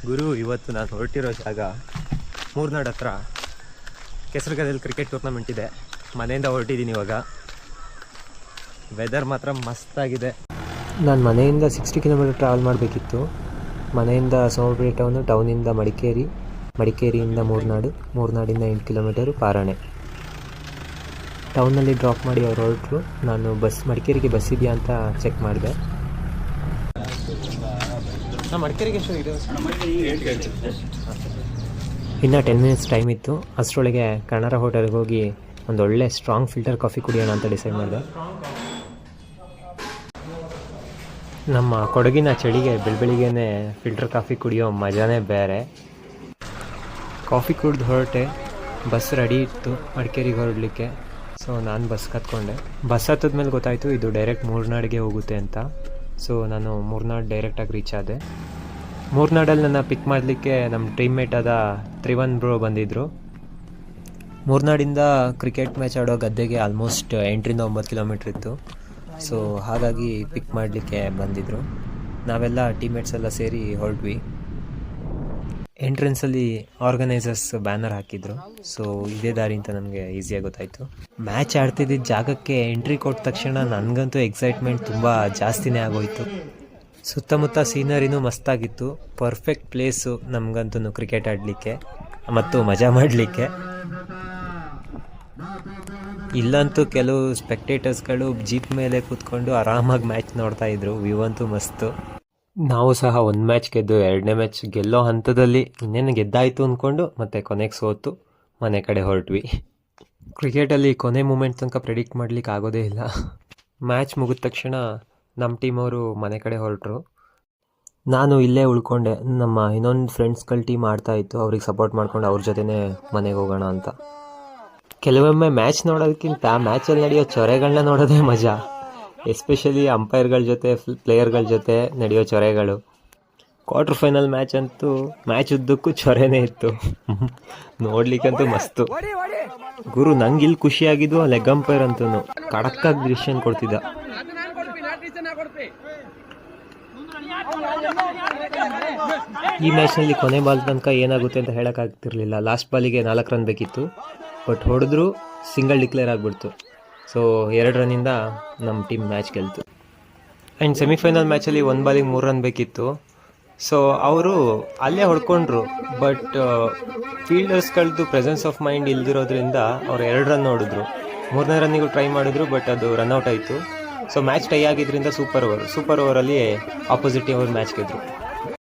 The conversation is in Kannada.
ಗುರು, ಇವತ್ತು ನಾನು ಹೊರಟಿರೋ ಜಾಗ ಮೂರ್ನಾಡು ಹತ್ರ ಕೆಸರುಗದಲ್ಲಿ ಕ್ರಿಕೆಟ್ ಟೂರ್ನಮೆಂಟ್ ಇದೆ. ಮನೆಯಿಂದ ಹೊರಟಿದ್ದೀನಿ ಇವಾಗ. ವೆದರ್ ಮಾತ್ರ ಮಸ್ತಾಗಿದೆ. ನಾನು ಮನೆಯಿಂದ 60 ಕಿಲೋಮೀಟರ್ ಟ್ರಾವೆಲ್ ಮಾಡಬೇಕಿತ್ತು. ಮನೆಯಿಂದ ಸೋಮವಾರ ಟೌನಿಂದ ಮಡಿಕೇರಿ, ಮಡಿಕೇರಿಯಿಂದ ಮೂರ್ನಾಡಿಂದ 8 ಕಿಲೋಮೀಟರು ಪಾರಾಣೆ. ಟೌನಲ್ಲಿ ಡ್ರಾಪ್ ಮಾಡಿ ಅವ್ರು ಹೊರಟರು. ನಾನು ಮಡಿಕೇರಿಗೆ ಬಸ್ ಇದೆಯಾ ಅಂತ ಚೆಕ್ ಮಾಡಿದೆ. ಮಡಿಕೇರಿಗೆ ಎಷ್ಟು ಇದೆ? ಇನ್ನು 10 ಮಿನಿಟ್ಸ್ ಟೈಮ್ ಇತ್ತು. ಅಷ್ಟರೊಳಗೆ ಕನ್ನಡ ಹೋಟೆಲ್ಗೆ ಹೋಗಿ ಒಂದು ಒಳ್ಳೆ ಸ್ಟ್ರಾಂಗ್ ಫಿಲ್ಟರ್ ಕಾಫಿ ಕುಡಿಯೋಣ ಅಂತ ಡಿಸೈಡ್ ಮಾಡಿದೆ. ನಮ್ಮ ಕೊಡಗಿನ ಚಳಿಗೆ ಬೆಳಬೆಳಿಗ್ಗೆನೇ ಫಿಲ್ಟರ್ ಕಾಫಿ ಕುಡಿಯೋ ಮಜಾನೇ ಬೇರೆ. ಕಾಫಿ ಕುಡಿದು ಹೊರಟೆ. ಬಸ್ ರೆಡಿ ಇತ್ತು ಮಡಿಕೇರಿಗೆ ಹೊರಡಲಿಕ್ಕೆ. ಸೊ ನಾನು ಬಸ್ ಕತ್ಕೊಂಡೆ. ಬಸ್ ಹತ್ತದ್ಮೇಲೆ ಗೊತ್ತಾಯಿತು ಇದು ಡೈರೆಕ್ಟ್ ಮೂರ್ನಾಡಿಗೆ ಹೋಗುತ್ತೆ ಅಂತ. ಸೊ ನಾನು ಮೂರ್ನಾಡು ಡೈರೆಕ್ಟಾಗಿ ರೀಚ್ ಆದೆ. ಮೂರ್ನಾಡಲ್ಲಿ ನನ್ನ ಪಿಕ್ ಮಾಡಲಿಕ್ಕೆ ನಮ್ಮ ಟೀಮ್ಮೇಟ್ ಆದ ತ್ರಿವನ್ ಬ್ರೋ ಬಂದಿದ್ದರು. ಮೂರ್ನಾಡಿಂದ ಕ್ರಿಕೆಟ್ ಮ್ಯಾಚ್ ಆಡೋ ಗದ್ದೆಗೆ ಆಲ್ಮೋಸ್ಟ್ 8ರಿಂದ 9 ಕಿಲೋಮೀಟ್ರ್ ಇತ್ತು. ಸೊ ಹಾಗಾಗಿ ಪಿಕ್ ಮಾಡಲಿಕ್ಕೆ ಬಂದಿದ್ದರು. ನಾವೆಲ್ಲ ಟೀಮ್ಮೇಟ್ಸ್ ಎಲ್ಲ ಸೇರಿ ಹೊರಟ್ವಿ. ಎಂಟ್ರೆನ್ಸಲ್ಲಿ ಆರ್ಗನೈಸರ್ಸ್ ಬ್ಯಾನರ್ ಹಾಕಿದ್ರು. ಸೊ ಇದೇ ದಾರಿ ಅಂತ ನಮಗೆ ಈಸಿಯಾಗಿ ಗೊತ್ತಾಯಿತು. ಮ್ಯಾಚ್ ಆಡ್ತಿದ್ದ ಜಾಗಕ್ಕೆ ಎಂಟ್ರಿ ಕೊಟ್ಟ ತಕ್ಷಣ ನನಗಂತೂ ಎಕ್ಸೈಟ್ಮೆಂಟ್ ತುಂಬ ಜಾಸ್ತಿನೇ ಆಗೋಯಿತು. ಸುತ್ತಮುತ್ತ ಸೀನರಿನೂ ಮಸ್ತಾಗಿತ್ತು. ಪರ್ಫೆಕ್ಟ್ ಪ್ಲೇಸು ನಮಗಂತೂ ಕ್ರಿಕೆಟ್ ಆಡಲಿಕ್ಕೆ ಮತ್ತು ಮಜಾ ಮಾಡಲಿಕ್ಕೆ. ಇಲ್ಲಂತೂ ಕೆಲವು ಸ್ಪೆಕ್ಟೇಟರ್ಸ್ಗಳು ಜೀಪ್ ಮೇಲೆ ಕೂತ್ಕೊಂಡು ಆರಾಮಾಗಿ ಮ್ಯಾಚ್ ನೋಡ್ತಾ ಇದ್ರು. ವ್ಯೂ ಅಂತೂ ಮಸ್ತು. ನಾವು ಸಹ ಒಂದು ಮ್ಯಾಚ್ ಗೆದ್ದು 2ನೇ ಮ್ಯಾಚ್ ಗೆಲ್ಲೋ ಹಂತದಲ್ಲಿ ಇನ್ನೇನು ಗೆದ್ದಾಯಿತು ಅಂದ್ಕೊಂಡು ಮತ್ತೆ ಕೊನೆಗೆ ಸೋತು ಮನೆ ಕಡೆ ಹೊರಟ್ವಿ. ಕ್ರಿಕೆಟಲ್ಲಿ ಕೊನೆ ಮೂಮೆಂಟ್ ತನಕ ಪ್ರೆಡಿಕ್ಟ್ ಮಾಡಲಿಕ್ಕೆ ಆಗೋದೇ ಇಲ್ಲ. ಮ್ಯಾಚ್ ಮುಗಿದ ತಕ್ಷಣ ನಮ್ಮ ಟೀಮವರು ಮನೆ ಕಡೆ ಹೊರಟರು. ನಾನು ಇಲ್ಲೇ ಉಳ್ಕೊಂಡೆ. ನಮ್ಮ ಇನ್ನೊಂದು ಫ್ರೆಂಡ್ಸ್ಗಳ ಟೀಮ್ ಆಡ್ತಾಯಿತ್ತು. ಅವ್ರಿಗೆ ಸಪೋರ್ಟ್ ಮಾಡ್ಕೊಂಡು ಅವ್ರ ಜೊತೆನೇ ಮನೆಗೆ ಹೋಗೋಣ ಅಂತ. ಕೆಲವೊಮ್ಮೆ ಮ್ಯಾಚ್ ನೋಡೋದಕ್ಕಿಂತ ಮ್ಯಾಚಲ್ಲಿ ನಡೆಯೋ ಚೊರೆಗಳನ್ನ ನೋಡೋದೇ ಮಜಾ. ಎಸ್ಪೆಷಲಿ ಅಂಪೈರ್ಗಳ ಜೊತೆ, ಪ್ಲೇಯರ್ಗಳ ಜೊತೆ ನಡೆಯೋ ಚೊರೆಗಳು. ಕ್ವಾರ್ಟರ್ ಫೈನಲ್ ಮ್ಯಾಚ್ ಅಂತೂ ಮ್ಯಾಚ್ ಉದ್ದಕ್ಕೂ ಚೊರೆನೇ ಇತ್ತು. ನೋಡ್ಲಿಕ್ಕಂತೂ ಮಸ್ತು. ಗುರು, ನಂಗೆ ಇಲ್ಲಿ ಖುಷಿಯಾಗಿದ್ದು ಲೆಗ್ ಅಂಪೈರ್ ಅಂತೂ ಕಡಕ್ಕಾಗಿ ಡಿಸಿಷನ್ ಕೊಡ್ತಿದ್ದ. ಈ ಮ್ಯಾಚ್ನಲ್ಲಿ ಕೊನೆ ಬಾಲ್ ತನಕ ಏನಾಗುತ್ತೆ ಅಂತ ಹೇಳೋಕ್ಕಾಗ್ತಿರ್ಲಿಲ್ಲ. ಲಾಸ್ಟ್ ಬಾಲಿಗೆ 4 ರನ್ ಬೇಕಿತ್ತು. ಬಟ್ ಹೊಡೆದ್ರು ಸಿಂಗಲ್ ಡಿಕ್ಲೇರ್ ಆಗಿಬಿಡ್ತು. ಸೊ 2 ರನ್ನಿಂದ ನಮ್ಮ ಟೀಮ್ ಮ್ಯಾಚ್ ಗೆಲ್ತು. ಆ್ಯಂಡ್ ಸೆಮಿಫೈನಲ್ ಮ್ಯಾಚಲ್ಲಿ 1 ಬಾಲಿಗೆ 3 ರನ್ ಬೇಕಿತ್ತು. ಸೊ ಅವರು ಅಲ್ಲೇ ಹೊಡ್ಕೊಂಡ್ರು. ಬಟ್ ಫೀಲ್ಡರ್ಸ್ಗಳದ್ದು ಪ್ರೆಸೆನ್ಸ್ ಆಫ್ ಮೈಂಡ್ ಇಲ್ದಿರೋದ್ರಿಂದ ಅವ್ರು 2 ರನ್ ಹೊಡಿದ್ರು. 3ನೇ ರನ್ನಿಗೂ ಟ್ರೈ ಮಾಡಿದ್ರು, ಬಟ್ ಅದು ರನ್ಔಟ್ ಆಯಿತು. ಸೊ ಮ್ಯಾಚ್ ಟೈ ಆಗಿದ್ದರಿಂದ ಸೂಪರ್ ಓವರಲ್ಲಿ ಆಪೋಸಿಟ್ ಟೀಮ್ ಅವರು ಮ್ಯಾಚ್ ಗೆದ್ರು.